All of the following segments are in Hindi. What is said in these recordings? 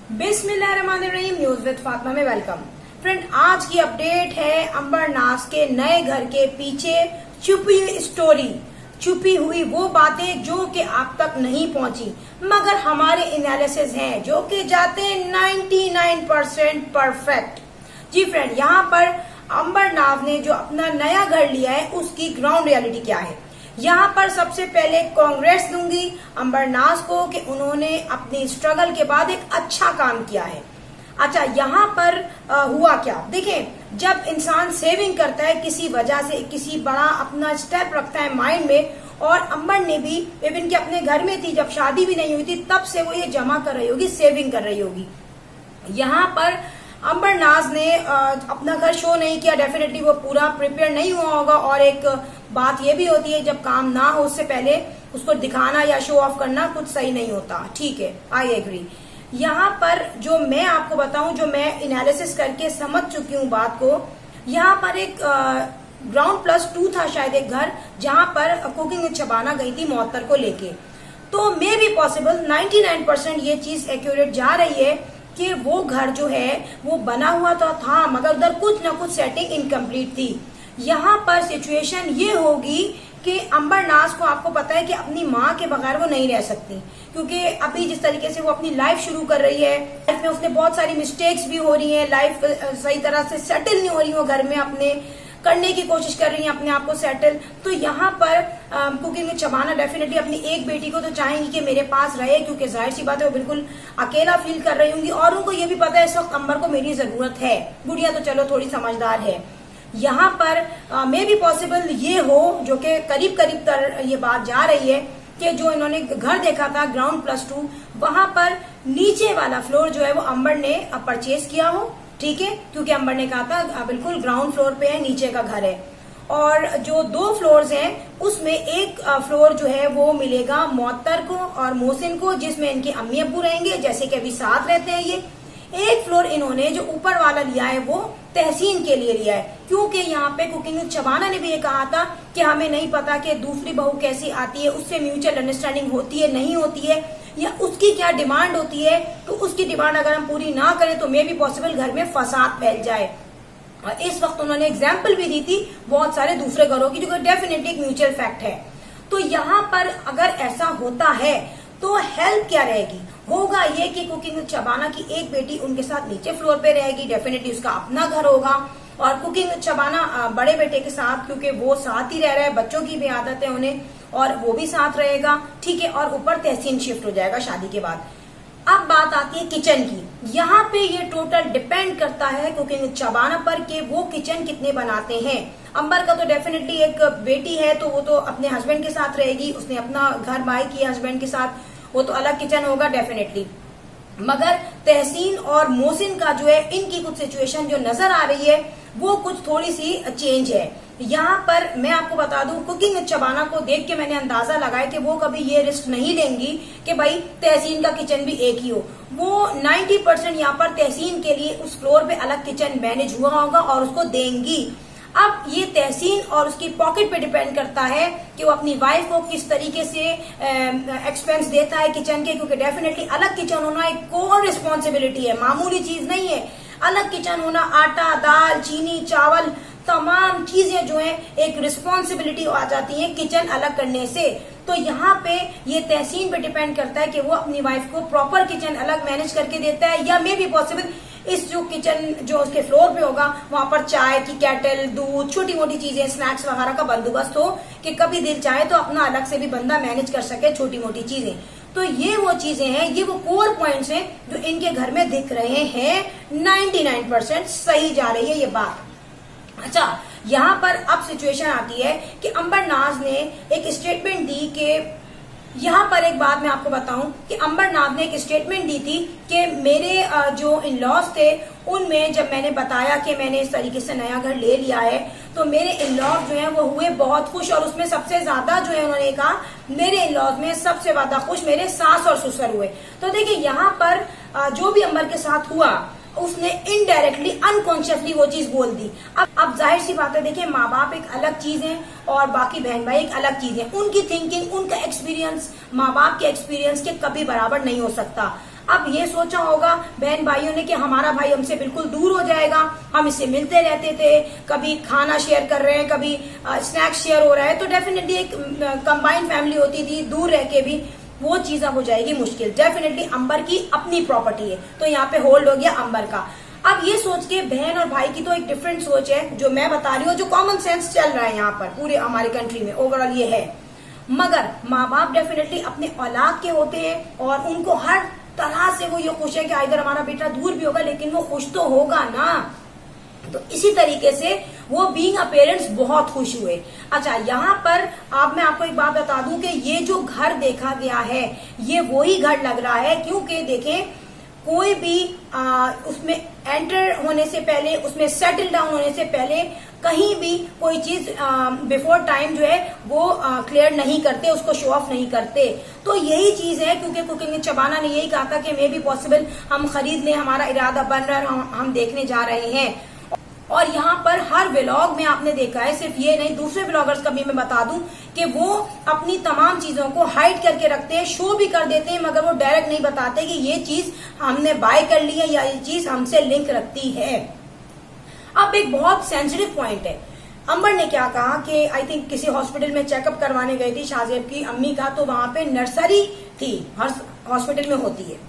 बिस्मिल्लाहिर्रहमानिर्रहीम न्यूज विद फातिमा में वेलकम। फ्रेंड, आज की अपडेट है अंबर नाज के नए घर के पीछे छुपी स्टोरी, छुपी हुई वो बातें जो कि आप तक नहीं पहुंची, मगर हमारे एनालिसिस हैं जो कि जाते हैं 99% परफेक्ट। जी फ्रेंड, यहाँ पर अंबर नाज ने जो अपना नया घर लिया है उसकी ग्राउंड रियलिटी क्या है। यहाँ पर सबसे पहले कांग्रेस दूंगी अंबर नाज को कि उन्होंने अपनी स्ट्रगल के बाद एक अच्छा काम किया है। अच्छा, यहाँ पर हुआ क्या, देखें, जब इंसान सेविंग करता है किसी वजह से, किसी बड़ा अपना स्टेप रखता है माइंड में, और अंबर ने भी इवन कि अपने घर में थी, जब शादी भी नहीं हुई थी तब से वो ये जमा कर रही होगी, सेविंग कर रही होगी। यहाँ पर अंबर नाज ने अपना घर शो नहीं किया, डेफिनेटली वो पूरा प्रिपेयर नहीं हुआ होगा। और एक बात ये भी होती है, जब काम ना हो उससे पहले उसको दिखाना या शो ऑफ करना कुछ सही नहीं होता, ठीक है, आई एग्री। यहाँ पर जो मैं आपको बताऊं, जो मैं एनालिसिस करके समझ चुकी हूँ बात को, यहाँ पर एक ग्राउंड +2 था शायद एक घर, जहां पर कुकिंग विद शबाना गई थी मुअत्तर को लेके। तो मे बी पॉसिबल 99% ये चीज एक्यूरेट जा रही है कि वो घर जो है वो बना हुआ तो था, मगर उधर कुछ ना कुछ सेटिंग इनकम्प्लीट थी। यहाँ पर सिचुएशन ये होगी कि अंबर नाज को, आपको पता है कि अपनी माँ के बगैर वो नहीं रह सकती, क्योंकि अभी जिस तरीके से वो अपनी लाइफ शुरू कर रही है, लाइफ में उसने बहुत सारी मिस्टेक्स भी हो रही है, लाइफ सही तरह से सेटल नहीं हो रही, वो घर में अपने करने की कोशिश कर रही है अपने आप को सेटल। तो यहाँ पर कुकिंग विद शबाना डेफिनेटली अपनी एक बेटी को तो चाहेंगी कि मेरे पास रहे, क्योंकि जाहिर सी बात है वो बिल्कुल अकेला फील कर रही होंगी, और उनको ये भी पता है इस वक्त अंबर को मेरी जरूरत है। गुड़िया तो चलो थोड़ी समझदार है। यहाँ पर मे बी पॉसिबल ये हो, जो कि करीब करीब तर ये बात जा रही है, कि जो इन्होंने घर देखा था ग्राउंड +2, वहां पर नीचे वाला फ्लोर जो है वो अंबर ने परचेज किया हो, ठीक है, क्योंकि अंबर ने कहा था बिल्कुल ग्राउंड फ्लोर पे है, नीचे का घर है। और जो 2 फ्लोर्स हैं उसमें एक फ्लोर जो है वो मिलेगा मुअत्तर को और मोहसिन को, जिसमें इनके अम्मी अब्बू रहेंगे, जैसे कि अभी साथ रहते हैं ये। एक फ्लोर इन्होंने जो ऊपर वाला लिया है वो तहसीन के लिए लिया है, क्योंकि यहाँ पे कुकिंग विद शबाना ने भी ये कहा था कि हमें नहीं पता कि दूसरी बहू कैसी आती है, उससे म्यूचुअल अंडरस्टैंडिंग होती है नहीं होती है, या उसकी क्या डिमांड होती है। तो उसकी डिमांड अगर हम पूरी ना करें तो मे भी पॉसिबल घर में फसाद फैल जाए। और इस वक्त उन्होंने एग्जाम्पल भी दी थी बहुत सारे दूसरे घरों की, जो डेफिनेटली एक म्यूचुअल फैक्ट है। तो यहाँ पर अगर ऐसा होता है तो हेल्प क्या रहेगी, होगा ये कि कुकिंग विद शबाना की एक बेटी उनके साथ नीचे फ्लोर पे रहेगी, डेफिनेटली उसका अपना घर होगा, और कुकिंग विद शबाना बड़े बेटे के साथ, क्योंकि वो साथ ही रह रहा है, बच्चों की भी आदत है उन्हें, और वो भी साथ रहेगा, ठीक है, और ऊपर तहसीन शिफ्ट हो जाएगा शादी के बाद। अब बात आती है किचन की। यहाँ पे ये टोटल डिपेंड करता है कुकिंग विद शबाना पर कि वो किचन कितने बनाते हैं। अंबर का तो डेफिनेटली एक बेटी है, तो वो तो अपने हस्बैंड के साथ रहेगी, उसने अपना घर बाय किया हस्बैंड के साथ, वो तो अलग किचन होगा डेफिनेटली। मगर तहसीन और मोहसिन का जो है, इनकी कुछ सिचुएशन जो नजर आ रही है वो कुछ थोड़ी सी चेंज है। यहाँ पर मैं आपको बता दूं, कुकिंग विद शबाना को देख के मैंने अंदाजा लगाया कि वो कभी ये रिस्क नहीं लेंगी कि भाई तहसीन का किचन भी एक ही हो। वो 90% यहाँ पर तहसीन के लिए उस फ्लोर पे अलग किचन मैनेज हुआ होगा और उसको देंगी। अब ये तहसीन और उसकी पॉकेट पे डिपेंड करता है कि वो अपनी वाइफ को किस तरीके से एक्सपेंस देता है किचन के, क्योंकि डेफिनेटली अलग किचन होना एक कोर रिस्पॉन्सिबिलिटी है, मामूली चीज नहीं है। अलग किचन होना, आटा, दाल, चीनी, चावल, तमाम चीजें जो है एक रिस्पॉन्सिबिलिटी आ जाती है किचन अलग करने से। तो यहाँ पे ये तहसीन पे डिपेंड करता है कि वो अपनी वाइफ को प्रॉपर किचन अलग मैनेज करके देता है, या मे बी पॉसिबल इस जो किचन जो उसके फ्लोर पे होगा वहां पर चाय की केटल, दूध, छोटी मोटी चीजें, स्नैक्स वगैरह का बंदोबस्त हो कि कभी दिल चाहे तो अपना अलग से भी बंदा मैनेज कर सके छोटी मोटी चीजें। तो ये वो चीजें हैं, ये वो कोर पॉइंट्स हैं जो इनके घर में दिख रहे हैं। 99% सही जा रही है ये बात। अच्छा, यहाँ पर अब सिचुएशन आती है कि अंबर नाज ने एक स्टेटमेंट दी कि, यहाँ पर एक बात मैं आपको बताऊं कि अंबर नाज ने एक स्टेटमेंट दी थी कि मेरे जो इन लॉज थे उनमें जब मैंने बताया कि मैंने इस तरीके से नया घर ले लिया है, तो मेरे इन लॉज जो है वो हुए बहुत खुश, और उसमें सबसे ज्यादा जो है उन्होंने कहा मेरे इन लॉज में सबसे ज्यादा खुश मेरे सास और ससुर हुए। तो देखिए यहाँ पर जो भी अंबर के साथ हुआ उसने इनडायरेक्टली अनकॉन्शियसली वो चीज बोल दी। अब जाहिर सी बात है, देखिए माँ बाप एक अलग चीज है और बाकी बहन भाई एक अलग चीज है। उनकी थिंकिंग, उनका एक्सपीरियंस माँ बाप के एक्सपीरियंस के कभी बराबर नहीं हो सकता। अब ये सोचा होगा बहन भाइयों ने कि हमारा भाई हमसे बिल्कुल दूर हो जाएगा, हम इससे मिलते रहते थे, कभी खाना शेयर कर रहे हैं, कभी स्नैक्स शेयर हो रहा है, तो डेफिनेटली एक कंबाइंड फैमिली होती थी, दूर रह के भी वो चीज अब हो जाएगी मुश्किल। डेफिनेटली अंबर की अपनी प्रॉपर्टी है, तो यहाँ पे होल्ड हो गया अंबर का। अब ये सोच के बहन और भाई की तो एक डिफरेंट सोच है, जो मैं बता रही हूँ, जो कॉमन सेंस चल रहा है यहाँ पर पूरे हमारे कंट्री में ओवरऑल ये है। मगर माँ बाप डेफिनेटली अपने औलाद के होते हैं और उनको हर तरह से वो ये खुश है कि इधर हमारा बेटा दूर भी होगा लेकिन वो खुश तो होगा ना। तो इसी तरीके से वो बीइंग अ पेरेंट्स बहुत खुश हुए। अच्छा, यहाँ पर मैं आपको एक बात बता दूं कि ये जो घर देखा गया है ये वही घर लग रहा है, क्योंकि देखें कोई भी उसमें एंटर होने से पहले, उसमें सेटल डाउन होने से पहले कहीं भी कोई चीज बिफोर टाइम जो है वो क्लियर नहीं करते, उसको शो ऑफ नहीं करते। तो यही चीज है, क्योंकि कुकिंग चबाना ने यही कहा था कि मे बी पॉसिबल हम खरीद लें, हमारा इरादा बन रहा है, हम देखने जा रहे हैं। और यहाँ पर हर व्लॉग में आपने देखा है, सिर्फ ये नहीं दूसरे व्लॉगर्स का भी मैं बता दूं कि वो अपनी तमाम चीजों को हाइड करके रखते हैं, शो भी कर देते हैं, मगर वो डायरेक्ट नहीं बताते कि ये चीज हमने बाय कर ली है या ये चीज हमसे लिंक रखती है। अब एक बहुत सेंसिटिव पॉइंट है, अंबर ने क्या कहा कि आई थिंक किसी हॉस्पिटल में चेकअप करवाने गई थी शाहजेब की अम्मी का, तो वहां पे नर्सरी थी, हर हॉस्पिटल में होती है।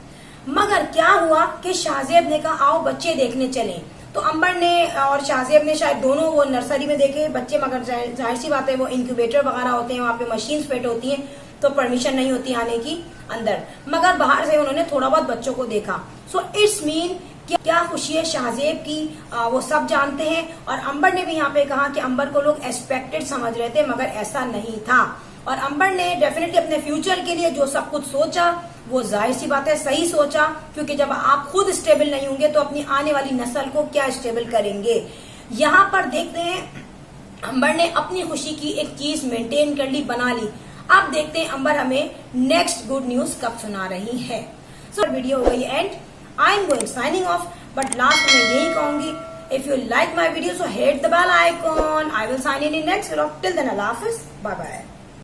मगर क्या हुआ कि शाहजेब ने कहा आओ बच्चे देखने चलें, तो अंबर ने और शाहजेब ने शायद दोनों वो नर्सरी में देखे बच्चे, मगर जाहिर सी बात है वो इंक्यूबेटर वगैरह होते हैं, वहां पे मशीन्स फिट होती हैं, तो परमिशन नहीं होती आने की अंदर, मगर बाहर से उन्होंने थोड़ा बहुत बच्चों को देखा। सो इट्स मीन क्या खुशी है शाहजेब की, वो सब जानते हैं। और अंबर ने भी यहाँ पे कहा कि अंबर को लोग एक्सपेक्टेड समझ रहे थे, मगर ऐसा नहीं था। और अंबर ने डेफिनेटली अपने फ्यूचर के लिए जो सब कुछ सोचा वो जाहिर सी बात है सही सोचा, क्योंकि जब आप खुद स्टेबल नहीं होंगे तो अपनी आने वाली नस्ल को क्या स्टेबल करेंगे। यहाँ पर देखते हैं अंबर ने अपनी खुशी की एक चीज मेंटेन कर ली, बना ली। अब देखते हैं अंबर हमें नेक्स्ट गुड न्यूज कब सुना रही है। सो वीडियो हो गई end, I am going signing off, but last में यही कहूंगी, if you like my video so hit the bell icon, I will sign in next vlog. Till then अल्लाह हाफिज, बाय बाय।